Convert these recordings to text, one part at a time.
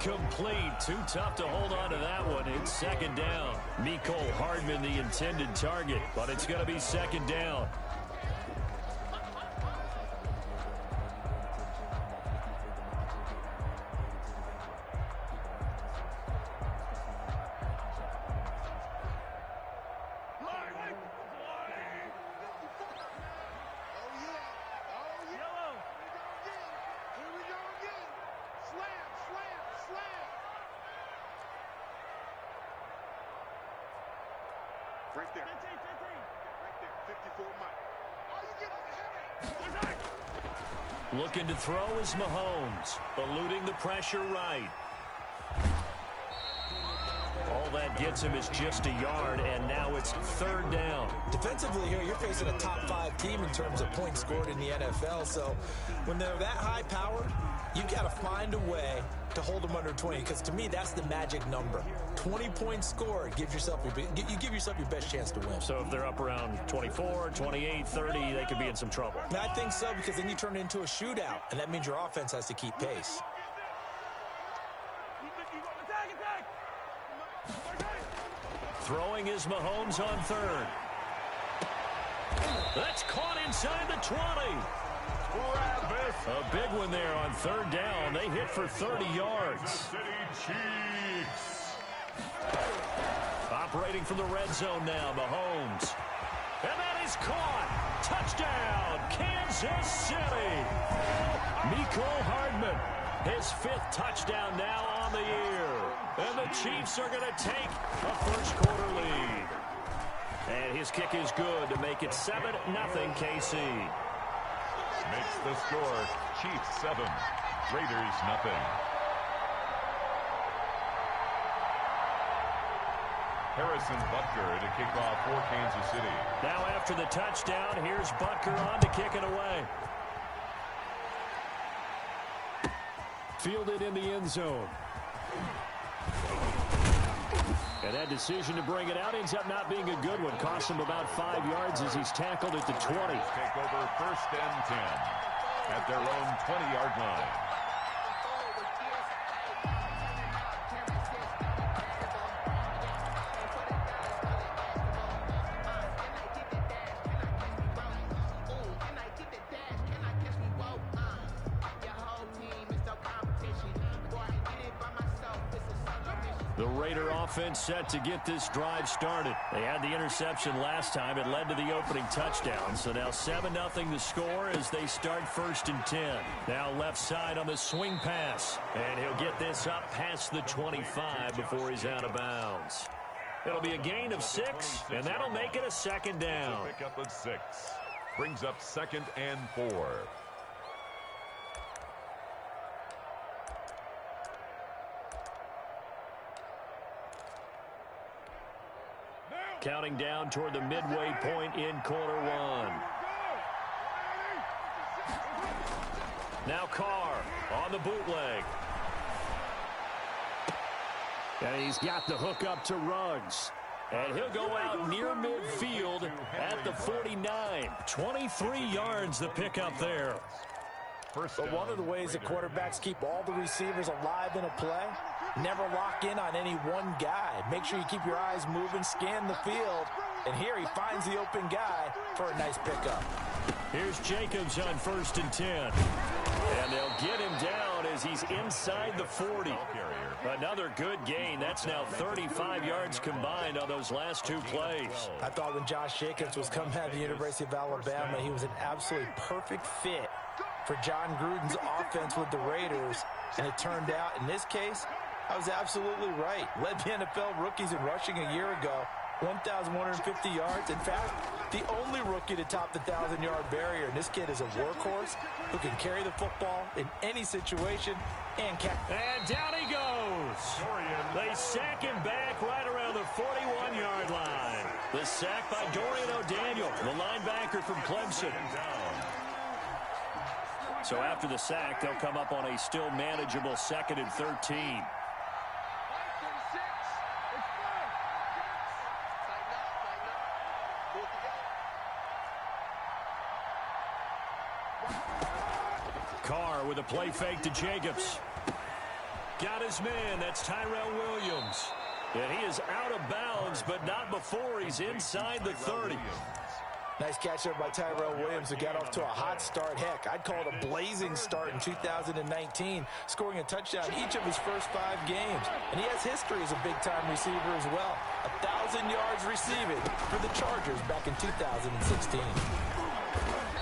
Incomplete. Too tough to hold on to that one. It's second down. Mecole Hardman, the intended target, but it's going to be second down. Right there. 15. Right there. 54 miles. Looking to throw is Mahomes. Eluding the pressure right. All that gets him is just a yard, and now it's third down. Defensively here, you're facing a top 5 team in terms of points scored in the NFL. So when they're that high powered, you've got to find a way to hold them under 20, because to me, that's the magic number. 20 points scored, you give yourself your best chance to win. So if they're up around 24, 28, 30, they could be in some trouble. And I think so, because then you turn it into a shootout, and that means your offense has to keep pace. Throwing is Mahomes on third. That's caught inside the 20. A big one there on third down. They hit for 30 yards. City Chiefs. Operating from the red zone now, Mahomes. And that is caught. Touchdown, Kansas City. Mecole Hardman, his 5th touchdown now on the year. And the Chiefs are going to take a first-quarter lead. And his kick is good to make it 7-0 KC. Makes the score Chiefs 7, Raiders 0. Harrison Butker to kick off for Kansas City. Now after the touchdown, here's Butker on to kick it away. Fielded in the end zone. And that decision to bring it out ends up not being a good one. Costs him about 5 yards as he's tackled at the 20. Take over 1st and 10 at their own 20-yard line. The Raider offense set to get this drive started. They had the interception last time. It led to the opening touchdown. So now 7-0 the score as they start 1st and 10. Now left side on the swing pass. And he'll get this up past the 25 before he's out of bounds. It'll be a gain of 6, and that'll make it a second down. Pick up of 6. Brings up 2nd and 4. Counting down toward the midway point in quarter 1. Now Carr on the bootleg. And he's got the hook up to Ruggs. And he'll go out near midfield at the 49. 23 yards the pickup there. But one of the ways that quarterbacks keep all the receivers alive in a play, never lock in on any one guy. Make sure you keep your eyes moving, scan the field. And here he finds the open guy for a nice pickup. Here's Jacobs on 1st and 10. And they'll get him down as he's inside the 40. Another good gain. That's now 35 yards combined on those last 2 plays. I thought when Josh Jacobs was coming out of the University of Alabama, he was an absolutely perfect fit for John Gruden's offense with the Raiders. And it turned out, in this case, I was absolutely right. Led the NFL rookies in rushing a year ago. 1,150 yards. In fact, the only rookie to top the 1,000-yard barrier. And this kid is a workhorse who can carry the football in any situation and catch. And down he goes. They sack him back right around the 41-yard line. The sack by Dorian O'Daniel, the linebacker from Clemson. So after the sack, they'll come up on a still manageable 2nd and 13. Carr with a play fake to Jacobs. got his man. That's Tyrell Williams. And he is out of bounds, but not before he's inside the 30. Nice catch there by Tyrell Williams, who got off to a hot start. Heck, I'd call it a blazing start in 2019, scoring a touchdown each of his first 5 games. And he has history as a big-time receiver as well. 1,000 yards receiving for the Chargers back in 2016.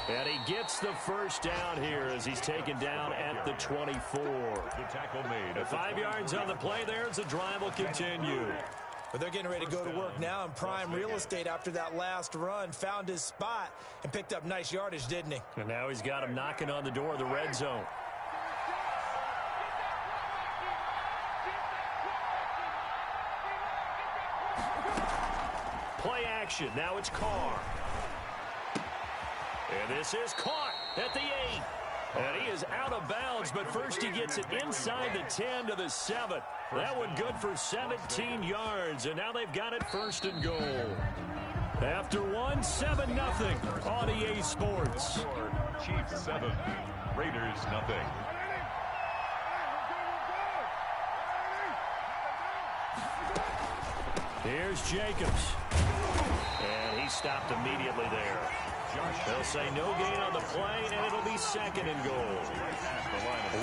And he gets the first down here as he's taken down at the 24. The tackle made. 5 yards on the play there as the drive will continue. But they're getting ready to go to work now in prime real estate after that last run. Found his spot and picked up nice yardage, didn't he? And now he's got him knocking on the door of the red zone. Play action. Now it's Carr. And this is caught at the 8. And he is out of bounds, but first he gets it inside the 10 to the 7. That one good for 17 yards, and now they've got it first and goal. After 7-0 on EA Sports. Chiefs 7, Raiders nothing. Here's Jacobs. And he stopped immediately there. They'll say no gain on the play, and it'll be second and goal.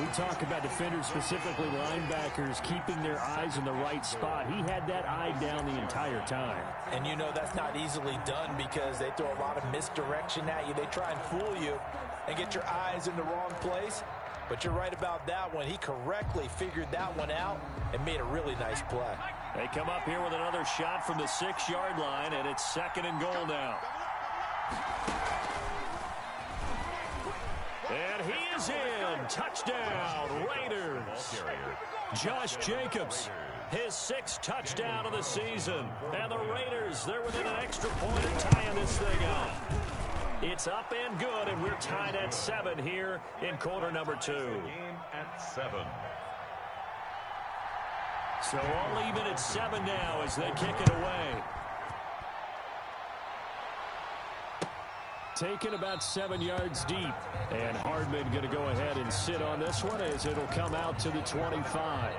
We talk about defenders, specifically linebackers, keeping their eyes in the right spot. He had that eye down the entire time. And you know that's not easily done because they throw a lot of misdirection at you. They try and fool you and get your eyes in the wrong place. But you're right about that one. He correctly figured that one out and made a really nice play. They come up here with another shot from the 6-yard line, and it's second and goal now. And he is in. Touchdown, Raiders. Josh Jacobs, his 6th touchdown of the season. And the Raiders, they're within an extra point of tying this thing up. It's up and good, and we're tied at 7 here in quarter number 2. Game at 7. So all even at 7 now as they kick it away. Taken about 7 yards deep. And Hardman going to go ahead and sit on this one as it'll come out to the 25.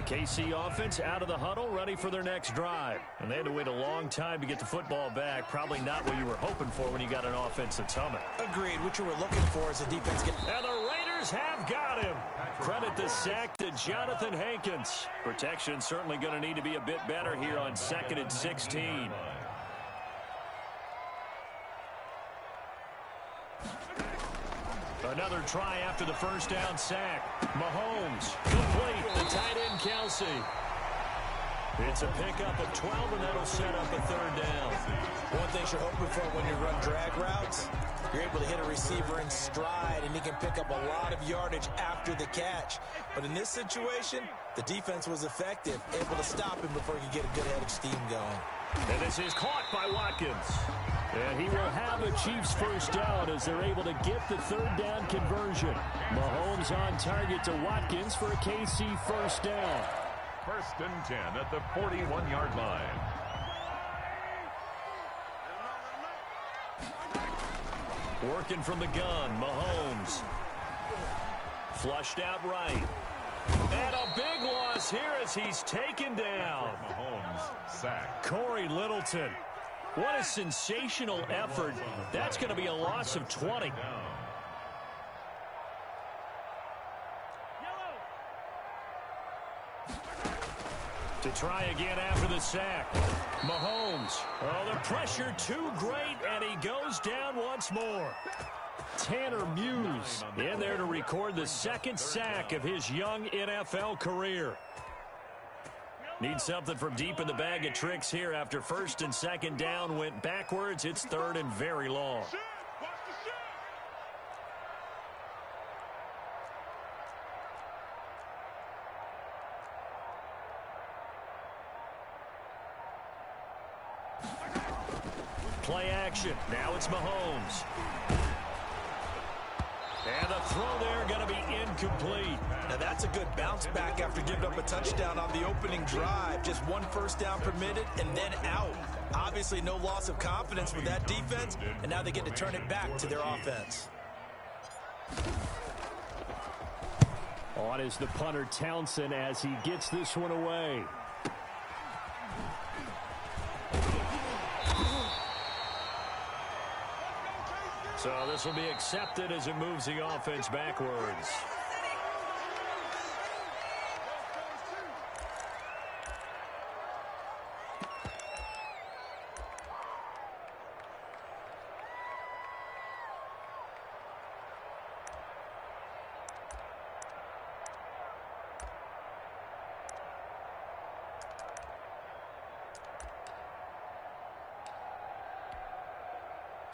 KC offense out of the huddle, ready for their next drive. And they had to wait a long time to get the football back. Probably not what you were hoping for when you got an offense that's humming. Agreed. What you were looking for is a defense. And the Raiders have got him. Credit the sack to Jonathan Hankins. Protection certainly going to need to be a bit better here on 2nd and 16. Another try after the first down sack. Mahomes, complete, the tight end Kelsey. It's a pickup of 12, and that'll set up a 3rd down. One thing you're hoping for when you run drag routes, you're able to hit a receiver in stride, and he can pick up a lot of yardage after the catch. But in this situation, the defense was effective, able to stop him before he could get a good head of steam going. And this is caught by Watkins. And he will have a Chiefs first down as they're able to get the 3rd down conversion. Mahomes on target to Watkins for a KC first down. 1st and 10 at the 41-yard line. Working from the gun, Mahomes. Flushed out right. And a big loss here as he's taken down. Mahomes sacked. Corey Littleton. What a sensational effort. That's going to be a loss of 20. To try again after the sack. Mahomes. Oh, the pressure too great, and he goes down once more. Tanner Muse in there to record the 2nd sack of his young NFL career. Need something from deep in the bag of tricks here after 1st and 2nd down went backwards. It's 3rd and very long. Play action. Now it's Mahomes. And the throw there going to be incomplete. Now that's a good bounce back after giving up a touchdown on the opening drive. Just one first down permitted and then out. Obviously no loss of confidence with that defense, and now they get to turn it back to their offense. On is the punter Townsend as he gets this one away. So this will be accepted as it moves the offense backwards.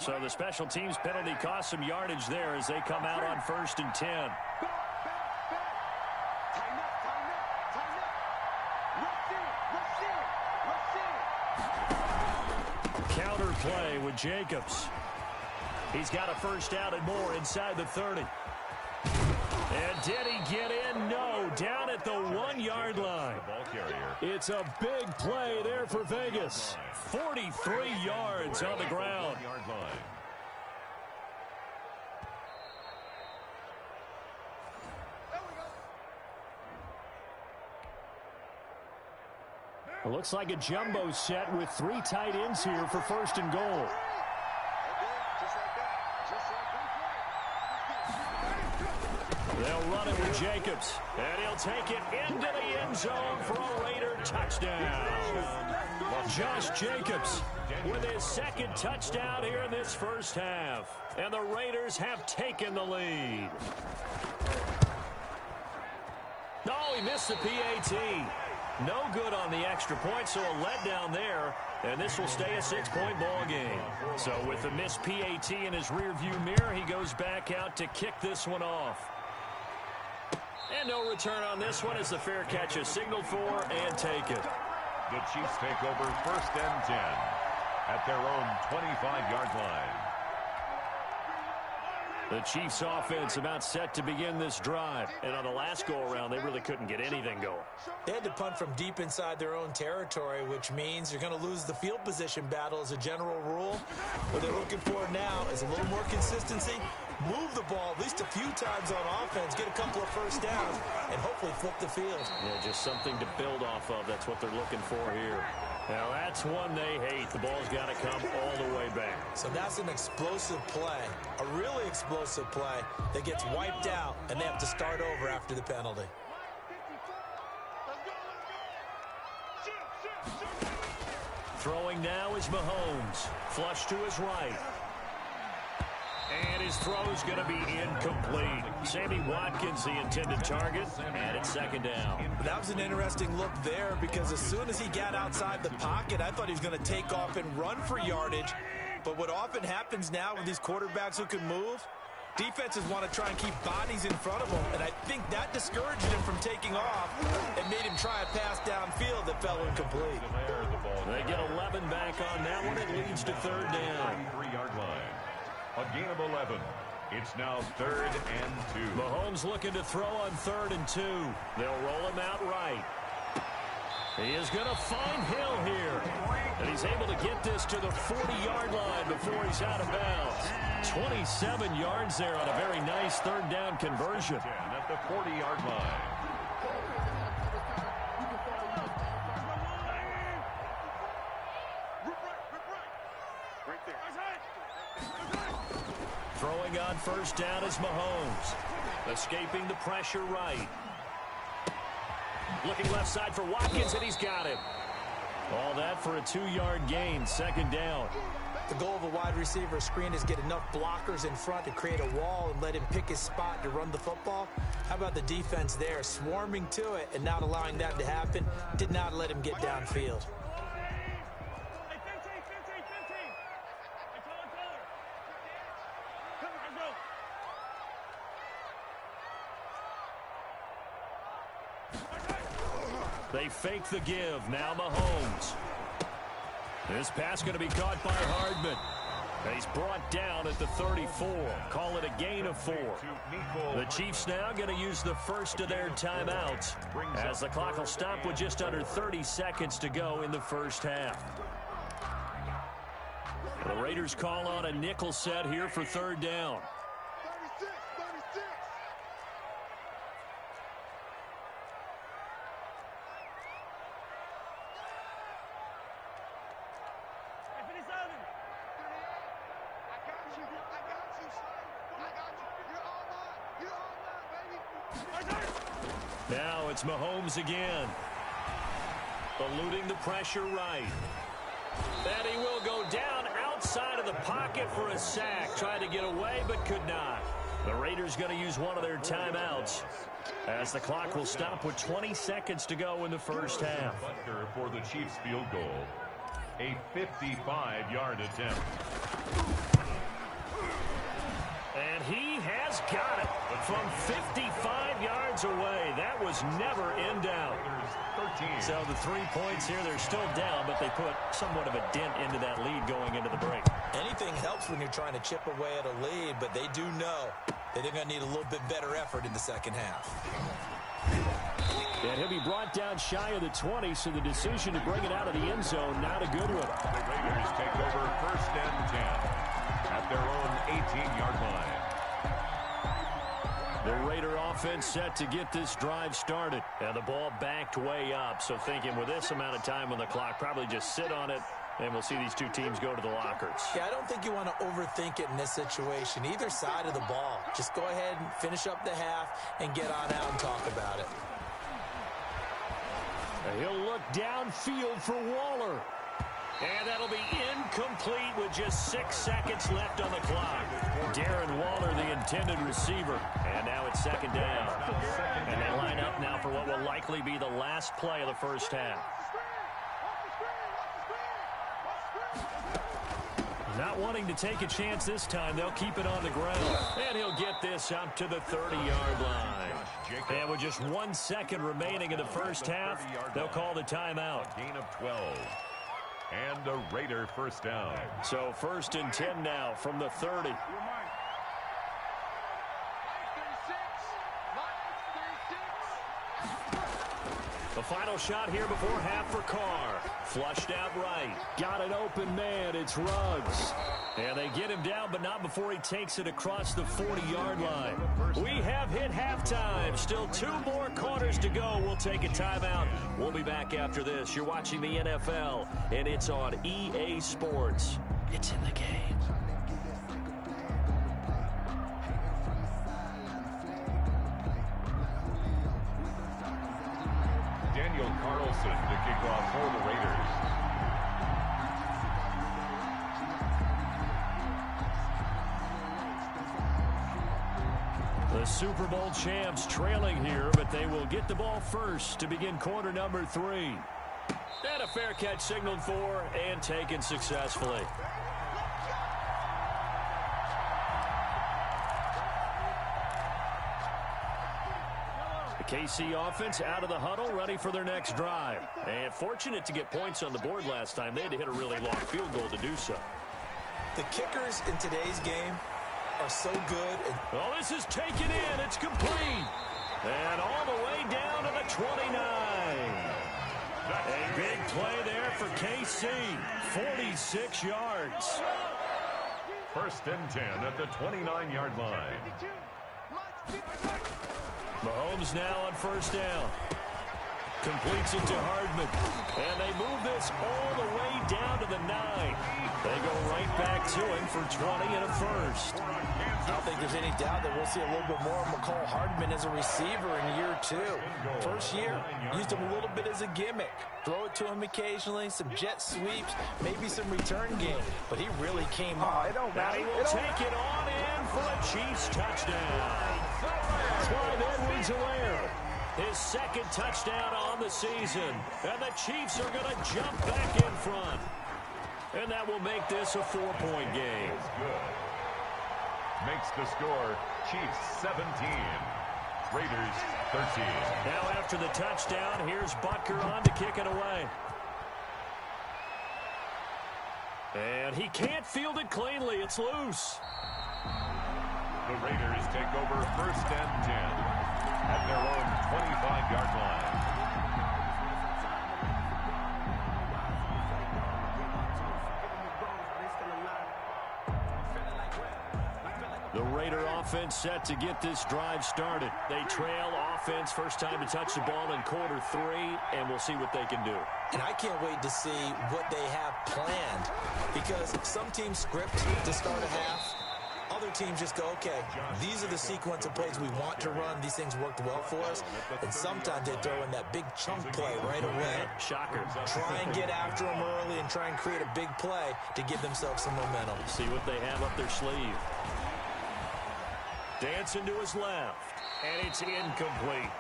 So the special teams penalty cost some yardage there as they come out on 1st and 10. Counter play with Jacobs. He's got a first down and more inside the 30. And did he get in? No, down at the 1-yard line. It's a big play there for Vegas. 43 yards on the ground. It looks like a jumbo set with 3 tight ends here for 1st and goal. They'll run it with Jacobs, and he'll take it into the end zone for a Raider touchdown. Josh Jacobs with his 2nd touchdown here in this first half, and the Raiders have taken the lead. Oh, he missed the PAT. No good on the extra point, so a letdown there, and this will stay a 6-point ball game. So with the missed PAT in his rearview mirror, he goes back out to kick this one off. And no return on this one as the fair catch is signaled for and taken. The Chiefs take over 1st and 10 at their own 25-yard line. The Chiefs offense about set to begin this drive. And on the last go-around, they really couldn't get anything going. They had to punt from deep inside their own territory, which means you're going to lose the field position battle as a general rule. What they're looking for now is a little more consistency, move the ball at least a few times on offense, get a couple of first downs, and hopefully flip the field. Yeah, just something to build off of. That's what they're looking for here. Now, that's one they hate. The ball's got to come all the way back. So that's an explosive play, a really explosive play that gets wiped out, and they have to start over after the penalty. Throwing now is Mahomes. Flush to his right. And his throw's going to be incomplete. Sammy Watkins, the intended target, and it's 2nd down. That was an interesting look there because as soon as he got outside the pocket, I thought he was going to take off and run for yardage. But what often happens now with these quarterbacks who can move, defenses want to try and keep bodies in front of them, and I think that discouraged him from taking off and made him try a pass downfield that fell incomplete. They get 11 back on that one. It leads to 3rd down. 3-yard line. A gain of 11. It's now 3rd and 2. Mahomes looking to throw on 3rd and 2. They'll roll him out right. He is going to find Hill here. And he's able to get this to the 40-yard line before he's out of bounds. 27 yards there on a very nice 3rd down conversion. At the 40-yard line. Throwing on 1st down is Mahomes. Escaping the pressure right. Looking left side for Watkins, and he's got him. All that for a 2-yard gain, 2nd down. The goal of a wide receiver screen is get enough blockers in front to create a wall and let him pick his spot to run the football. How about the defense there, swarming to it and not allowing that to happen? Did not let him get downfield. They fake the give. Now Mahomes. This pass going to be caught by Hardman. He's brought down at the 34. Call it a gain of 4. The Chiefs now going to use the first of their timeouts as the clock will stop with just under 30 seconds to go in the first half. The Raiders call on a nickel set here for third down. Now it's Mahomes again. Eluding the pressure right. And he will go down outside of the pocket for a sack. Tried to get away but could not. The Raiders going to use one of their timeouts as the clock will stop with 20 seconds to go in the first half. For the Chiefs field goal. A 55-yard attempt. And he has got it from 55 yards away. That was never in doubt. So the 3 points here, they're still down, but they put somewhat of a dent into that lead going into the break. Anything helps when you're trying to chip away at a lead, but they do know that they're going to need a little bit better effort in the second half. And he'll be brought down shy of the 20, so the decision to bring it out of the end zone, not a good one. The Raiders take over first and 10 at their own 18-yard line. The Raider offense set to get this drive started. And the ball backed way up. So thinking with this amount of time on the clock, probably just sit on it, and we'll see these two teams go to the lockers. Yeah, I don't think you want to overthink it in this situation. Either side of the ball. Just go ahead and finish up the half and get on out and talk about it. And he'll look downfield for Waller. And that'll be incomplete with just 6 seconds left on the clock. Darren Waller, the intended receiver. And now it's second down. And they line up now for what will likely be the last play of the first half. Not wanting to take a chance this time, they'll keep it on the ground. And he'll get this up to the 30-yard line. And with just 1 second remaining in the first half, they'll call the timeout. Gain of 12. And a Raider first down. So first and 10 now from the 30. The final shot here before half for Carr. Flushed out right. Got an open man. It's Ruggs. And they get him down, but not before he takes it across the 40-yard line. We have hit halftime. Still 2 more quarters to go. We'll take a timeout. We'll be back after this. You're watching the NFL, and it's on EA Sports. It's in the game. Daniel Carlson to kick off for the Raiders. The Super Bowl champs trailing here, but they will get the ball first to begin quarter number 3. And a fair catch signaled for and taken successfully. The KC offense out of the huddle, ready for their next drive. And fortunate to get points on the board last time. They had to hit a really long field goal to do so. The kickers in today's game are so good. Well, this is taken in. It's complete. And all the way down to the 29. A big play there for KC. 46 yards. First and 10 at the 29-yard line. Mahomes now on first down. Completes it to Hardman. And they move this all the way down to the 9. They go right back to him for 20 and a first. I don't think there's any doubt that we'll see a little bit more of McCall Hardman as a receiver in year 2. First year, used him a little bit as a gimmick. Throw it to him occasionally, some jet sweeps, maybe some return game. But he really came on. Now he will take it on in for a Chiefs touchdown. Clyde Edwards-Helaire. His second touchdown on the season. And the Chiefs are going to jump back in front. And that will make this a 4-point game. Makes the score Chiefs 17, Raiders 13. Now after the touchdown, here's Butker on to kick it away. And he can't field it cleanly. It's loose. The Raiders take over 1st and 10 at their own 25-yard line. The Raider offense set to get this drive started. They trail offense, first time to touch the ball in quarter 3, and we'll see what they can do. And I can't wait to see what they have planned, because some teams script to start a half. Other teams just go, okay, these are the sequence of plays we want to run. These things worked well for us. And sometimes they throw in that big chunk play right away. Shocker. Try and get after them early and try and create a big play to give themselves some momentum. See what they have up their sleeve. Dancing to his left, and it's incomplete.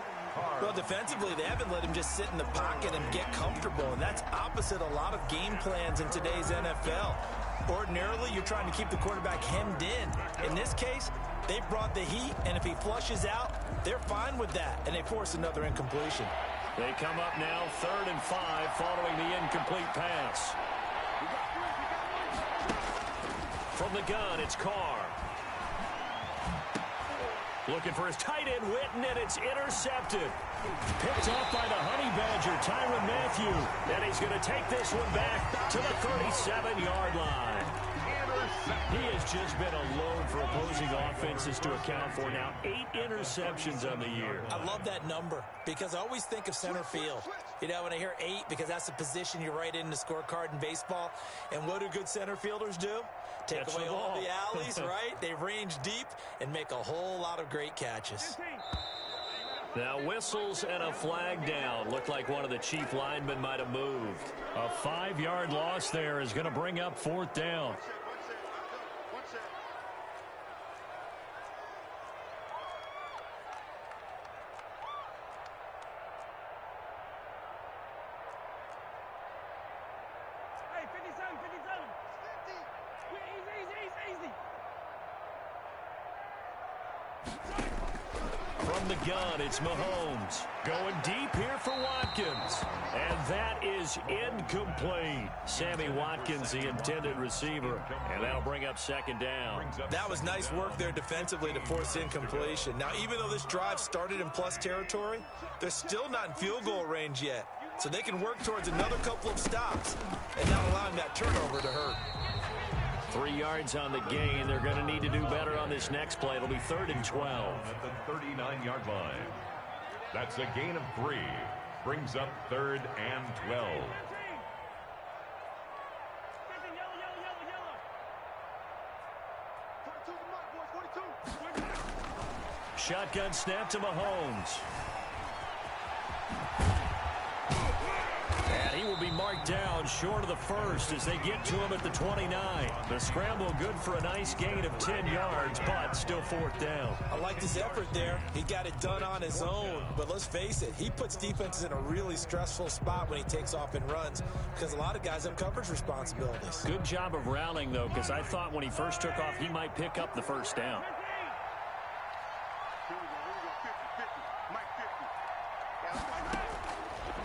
Well, defensively, they haven't let him just sit in the pocket and get comfortable, and that's opposite a lot of game plans in today's NFL. Ordinarily, you're trying to keep the quarterback hemmed in. In this case, they brought the heat, and if he flushes out, they're fine with that, and they force another incompletion. They come up now 3rd and 5 following the incomplete pass. From the gun, it's Carr. Looking for his tight end, Witten, and it's intercepted. Picked off by the Honey Badger, Tyrann Mathieu. And he's going to take this one back to the 37-yard line. He has just been a load for opposing offenses to account for. Now 8 interceptions on the year. I love that number because I always think of center field. You know, when I hear 8, because that's the position you write in the scorecard in baseball. And what do good center fielders do? Take away all the alleys, right? They range deep and make a whole lot of great catches. Now whistles and a flag down. Looked like one of the chief linemen might have moved. A 5-yard loss there is going to bring up 4th down. From the gun, it's Mahomes. Going deep here for Watkins. And that is incomplete. Sammy Watkins, the intended receiver. And that'll bring up 2nd down. That was nice work there defensively to force incompletion. Now, even though this drive started in plus territory, they're still not in field goal range yet. So they can work towards another couple of stops and not allowing that turnover to hurt. 3 yards on the gain. They're going to need to do better on this next play. It'll be 3rd and 12. At the 39-yard line. That's a gain of 3. Brings up 3rd and 12. Shotgun snap to Mahomes. And he will be marked down short of the first as they get to him at the 29. The scramble good for a nice gain of 10 yards, but still 4th down. I liked his effort there. He got it done on his own. But let's face it, he puts defenses in a really stressful spot when he takes off and runs because a lot of guys have coverage responsibilities. Good job of rallying, though, because I thought when he first took off, he might pick up the 1st down.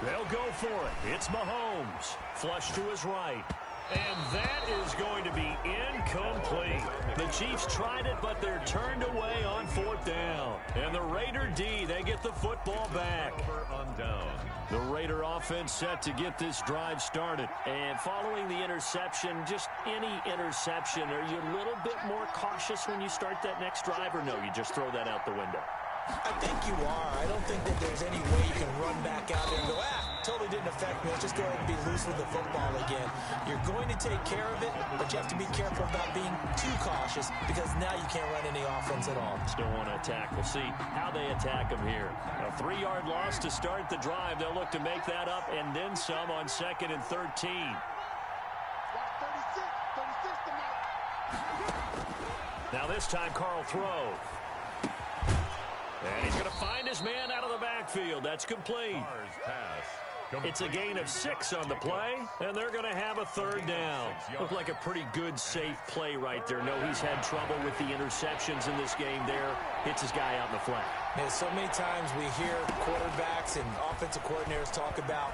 They'll go for it. It's Mahomes. Flush to his right. And that is going to be incomplete. The Chiefs tried it, but they're turned away on 4th down. And the Raider D, they get the football back. On down. The Raider offense set to get this drive started. And following the interception, just any interception, are you a little bit more cautious when you start that next drive, or no, you just throw that out the window? I think you are. I don't think that there's any way you can run back out there and go, totally didn't affect me. Let's just go ahead and be loose with the football again. You're going to take care of it, but you have to be careful about being too cautious because now you can't run any offense at all. Still want to attack. We'll see how they attack them here. A 3-yard loss to start the drive. They'll look to make that up and then some on 2nd and 13. Now this time, Carl throw. And he's going to find his man out of the backfield. That's complete. It's a gain of 6 on the play, and they're going to have a 3rd down. Looked like a pretty good, safe play right there. No, he's had trouble with the interceptions in this game there. Hits his guy out in the flat. And so many times we hear quarterbacks and offensive coordinators talk about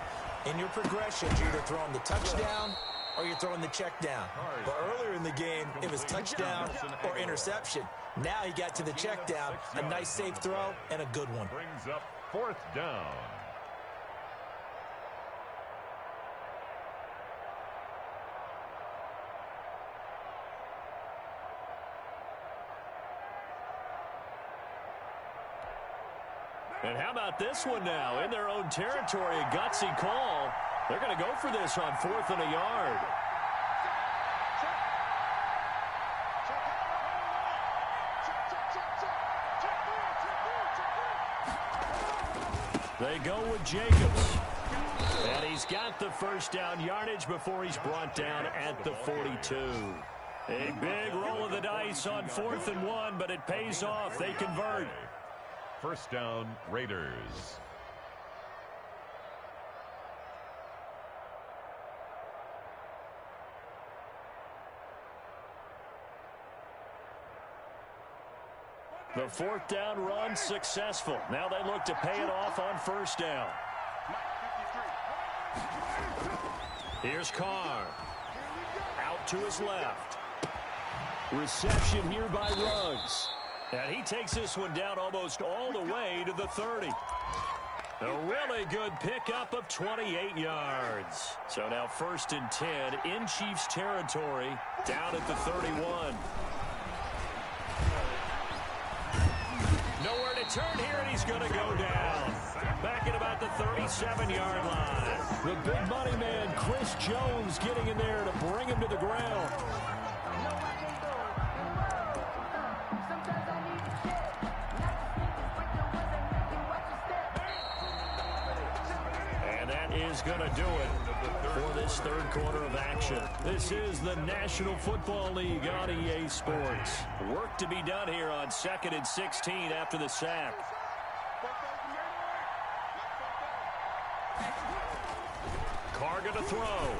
in your progressions, you're either throwing the touchdown or you're throwing the check down. But earlier in the game, it was touchdown or interception. Now he got to the check down, a nice safe throw, and a good one. Brings up 4th down. And how about this one now? In their own territory, a gutsy call. They're going to go for this on 4th and a yard. They go with Jacobs. And he's got the first down yardage before he's brought down at the 42. A big roll of the dice on 4th and 1, but it pays off. They convert. 1st down, Raiders. The 4th down run successful. Now they look to pay it off on 1st down. Here's Carr. Out to his left. Reception here by Ruggs. And he takes this one down almost all the way to the 30. A really good pickup of 28 yards. So now 1st and 10 in Chiefs territory, down at the 31. Nowhere to turn here, and he's going to go down. Back at about the 37-yard line. The big money man, Chris Jones, getting in there to bring him to the ground. And that is going to do it for this 3rd quarter of action. This is the National Football League on EA Sports. Work to be done here on 2nd and 16 after the sack. Carr going to throw.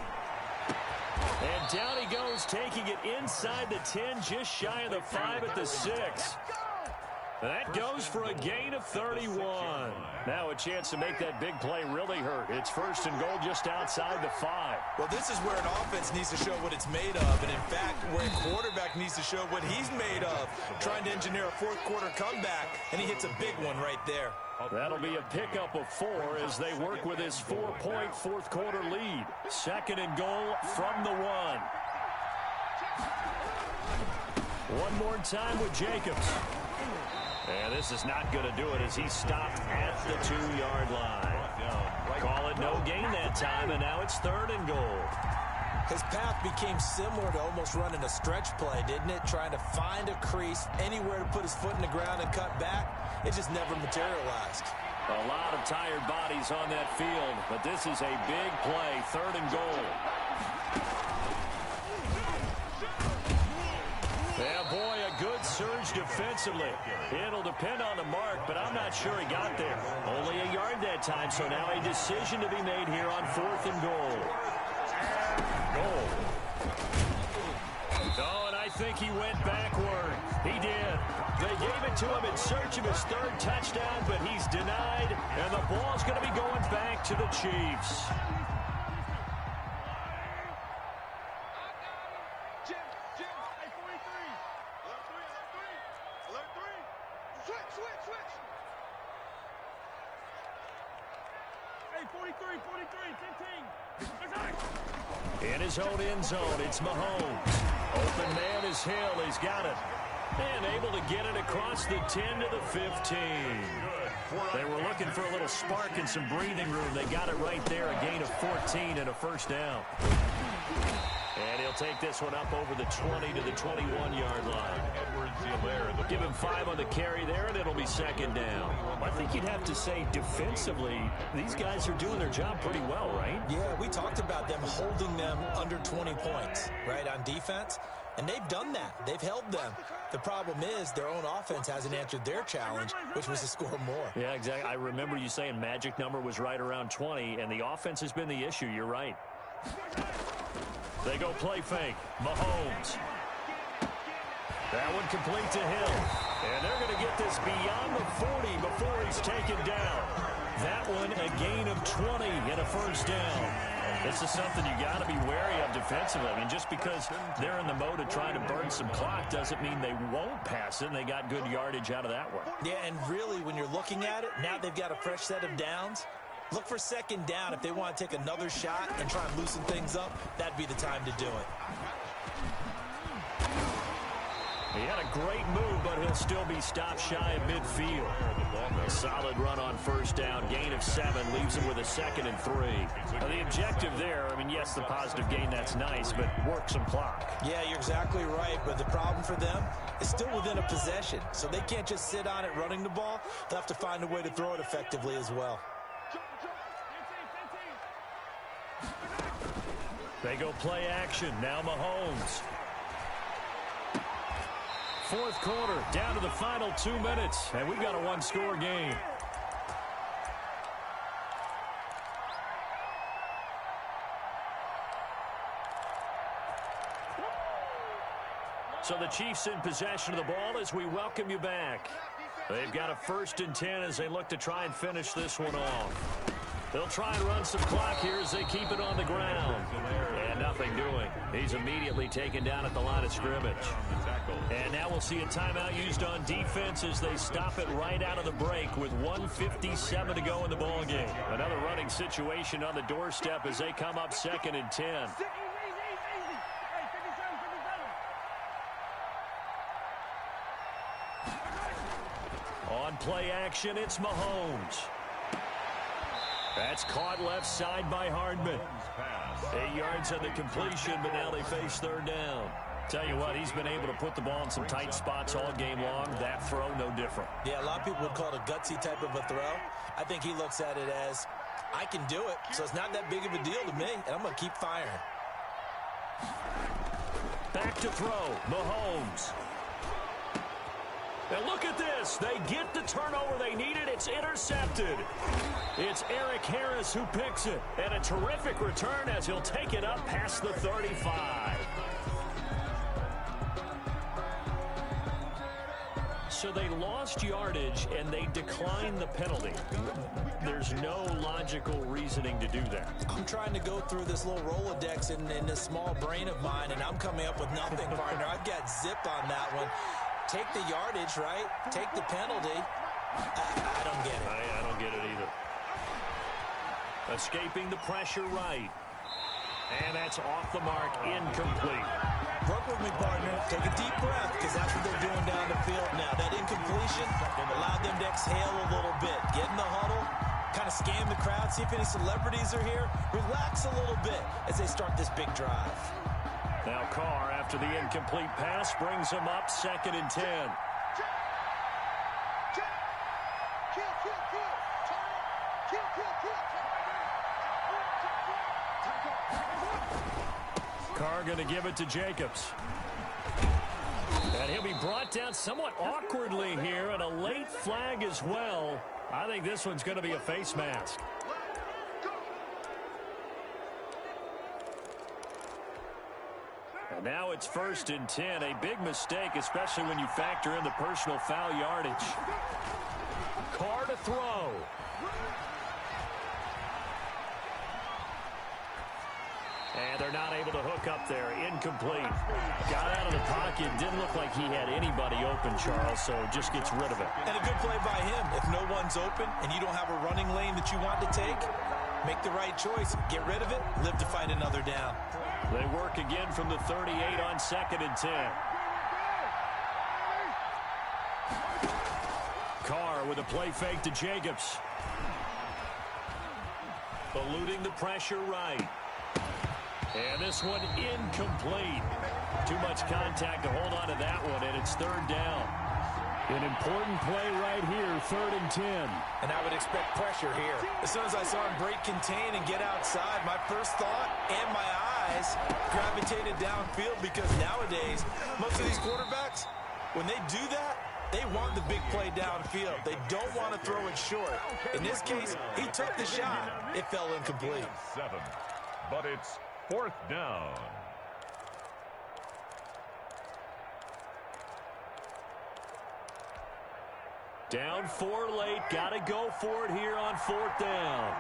And down he goes, taking it inside the 10, just shy of the 5 at the 6. That goes for a gain of 31. Now a chance to make that big play really hurt. It's 1st and goal just outside the 5. Well, this is where an offense needs to show what it's made of. And in fact, where a quarterback needs to show what he's made of. Trying to engineer a 4th quarter comeback, and he hits a big one right there. That'll be a pickup of 4 as they work with his 4-point 4th quarter lead. 2nd and goal from the 1. One more time with Jacobs. And this is not going to do it as he stopped at the 2-yard line. Call it no gain that time, and now it's 3rd and goal. His path became similar to almost running a stretch play, didn't it? Trying to find a crease, anywhere to put his foot in the ground and cut back. It just never materialized. A lot of tired bodies on that field, but this is a big play, 3rd and goal. Yeah, boy, a good surge defensively. It'll depend on the mark, but I'm not sure he got there. Only a yard that time, so now a decision to be made here on 4th and goal. Oh, and I think he went backward. He did. They gave it to him in search of his 3rd touchdown, but he's denied, and the ball's going to be going back to the Chiefs. In his own end zone, it's Mahomes. Open man is Hill. He's got it. And able to get it across the 10 to the 15. They were looking for a little spark and some breathing room. They got it right there, a gain of 14 and a 1st down. And he'll take this one up over the 20 to the 21-yard line. Give him 5 on the carry there, and it'll be 2nd down. I think you'd have to say defensively, these guys are doing their job pretty well, right? Yeah, we talked about them holding them under 20 points, right, on defense. And they've done that. They've held them. The problem is their own offense hasn't answered their challenge, which was to score more. Yeah, exactly. I remember you saying magic number was right around 20, and the offense has been the issue. You're right. They go play fake. Mahomes. That one complete to Hill. And they're going to get this beyond the 40 before he's taken down. That one a gain of 20 and a first down. This is something you got to be wary of defensively. I mean, just because they're in the mode of trying to burn some clock doesn't mean they won't pass it, and they got good yardage out of that one. Yeah, and really, when you're looking at it, now they've got a fresh set of downs. Look for second down. If they want to take another shot and try and loosen things up, that'd be the time to do it. He had a great move, but he'll still be stopped shy of midfield. A solid run on first down. Gain of 7 leaves him with a 2nd and 3. Now, the objective there, I mean, yes, the positive gain, that's nice, but work some clock. Yeah, you're exactly right, but the problem for them is still within a possession, so they can't just sit on it running the ball. They'll have to find a way to throw it effectively as well. They go play action. Now Mahomes. Fourth quarter, down to the final 2 minutes, and we've got a one-score game. So the Chiefs in possession of the ball as we welcome you back. They've got a 1st and 10 as they look to try and finish this one off. They'll try and run some clock here as they keep it on the ground. And nothing doing. He's immediately taken down at the line of scrimmage. And now we'll see a timeout used on defense as they stop it right out of the break with 1:57 to go in the ballgame. Another running situation on the doorstep as they come up 2nd and 10. On play action, it's Mahomes. That's caught left side by Hardman. 8 yards on the completion, but now they face 3rd down. Tell you what, he's been able to put the ball in some tight spots all game long. That throw, no different. Yeah, a lot of people would call it a gutsy type of a throw. I think he looks at it as, I can do it, so it's not that big of a deal to me, and I'm going to keep firing. Back to throw, Mahomes. And look at this. They get the turnover they needed. It's intercepted. It's Eric Harris who picks it. And a terrific return as he'll take it up past the 35. So they lost yardage and they declined the penalty. There's no logical reasoning to do that. I'm trying to go through this little Rolodex in this small brain of mine, and I'm coming up with nothing, partner. I've got zip on that one. Take the yardage, right? Take the penalty. I don't get it. I don't get it either. Escaping the pressure right. And that's off the mark, incomplete. Work with me, partner. Take a deep breath, because that's what they're doing down the field now. That incompletion allowed them to exhale a little bit. Get in the huddle, kind of scan the crowd, see if any celebrities are here. Relax a little bit as they start this big drive. Now Carr, after the incomplete pass, brings him up 2nd and 10. Carr going to give it to Jacobs. And he'll be brought down somewhat awkwardly here, and a late flag as well. I think this one's going to be a face mask. And now it's 1st and 10. A big mistake, especially when you factor in the personal foul yardage. Carr to throw. And they're not able to hook up there. Incomplete. Got out of the pocket. Didn't look like he had anybody open, Charles, so just gets rid of it. And a good play by him. If no one's open and you don't have a running lane that you want to take, make the right choice. Get rid of it. Live to fight another down. They work again from the 38 on 2nd and 10. Carr with a play fake to Jacobs. Eluding the pressure right. And this one incomplete. Too much contact to hold on to that one, and it's 3rd down. An important play right here, 3rd and 10. And I would expect pressure here. As soon as I saw him break contain and get outside, my first thought and my eyes gravitated downfield, because nowadays, most of these quarterbacks, when they do that, they want the big play downfield. They don't want to throw it short. In this case, he took the shot. It fell incomplete. 7, but it's 4th down. Down 4 late. Got to go for it here on 4th down.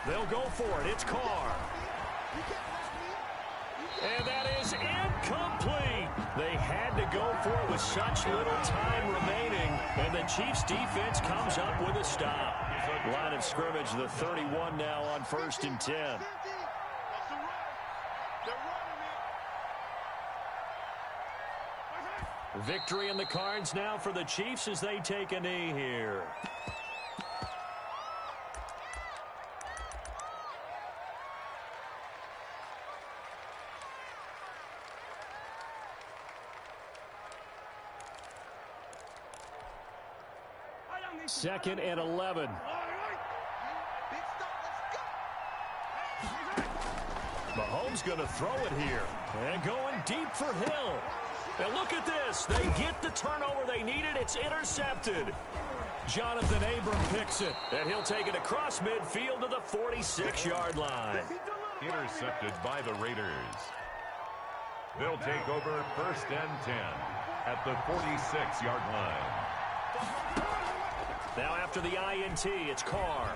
They'll go for it. It's Carr. And that is incomplete. They had to go for it with such little time remaining, and the Chiefs defense comes up with a stop. Line of scrimmage, the 31 now on 1st and 10. Victory in the cards now for the Chiefs as they take a knee here. Second and 11. Mahomes going to throw it here. And going deep for Hill. And look at this. They get the turnover they needed. It's intercepted. Jonathan Abram picks it. And he'll take it across midfield to the 46-yard line. Intercepted by the Raiders. They'll take over 1st and 10 at the 46-yard line. Now after the INT, it's Carr.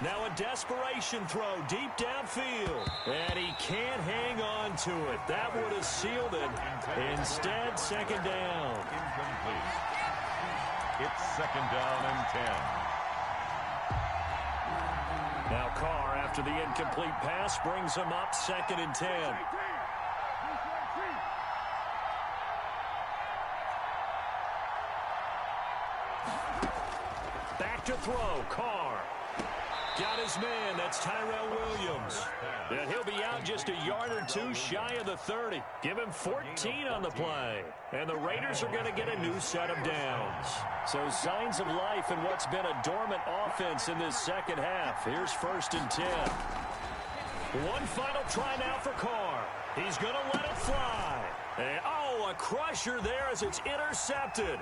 Now a desperation throw deep downfield. And he can't hang on to it. That would have sealed it. Instead, second down. Incomplete. It's 2nd down and 10. Now Carr, after the incomplete pass, brings him up 2nd and 10. Back to throw, Carr. Got his man, that's Tyrell Williams. And he'll be out just a yard or two shy of the 30. Give him 14 on the play. And the Raiders are going to get a new set of downs. So signs of life in what's been a dormant offense in this second half. Here's 1st and 10. One final try now for Carr. He's going to let it fly. And, oh, a crusher there as it's intercepted.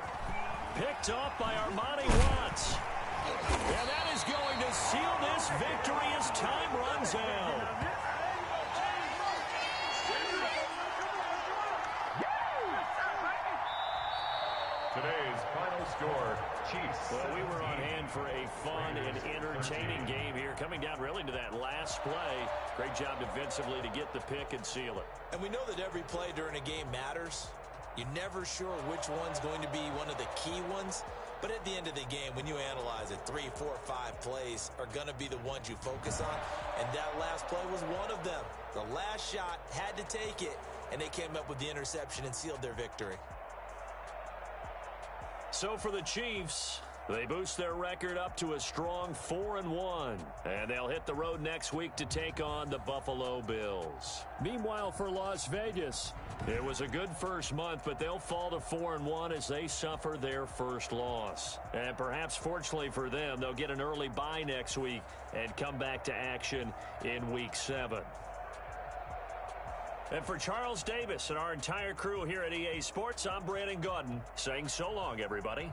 Picked off by Armani Watts. And that is going to seal this victory as time runs out. Today's final score, Chiefs. Well, we were on hand for a fun and entertaining game here. Coming down really to that last play. Great job defensively to get the pick and seal it. And we know that every play during a game matters. You're never sure which one's going to be one of the key ones. But at the end of the game, when you analyze it, 3, 4, 5 plays are going to be the ones you focus on. And that last play was one of them. The last shot had to take it, and they came up with the interception and sealed their victory. So for the Chiefs, they boost their record up to a strong 4-1. And they'll hit the road next week to take on the Buffalo Bills. Meanwhile, for Las Vegas, it was a good first month, but they'll fall to 4-1 as they suffer their first loss. And perhaps fortunately for them, they'll get an early bye next week and come back to action in Week 7. And for Charles Davis and our entire crew here at EA Sports, I'm Brandon Gaudin saying so long, everybody.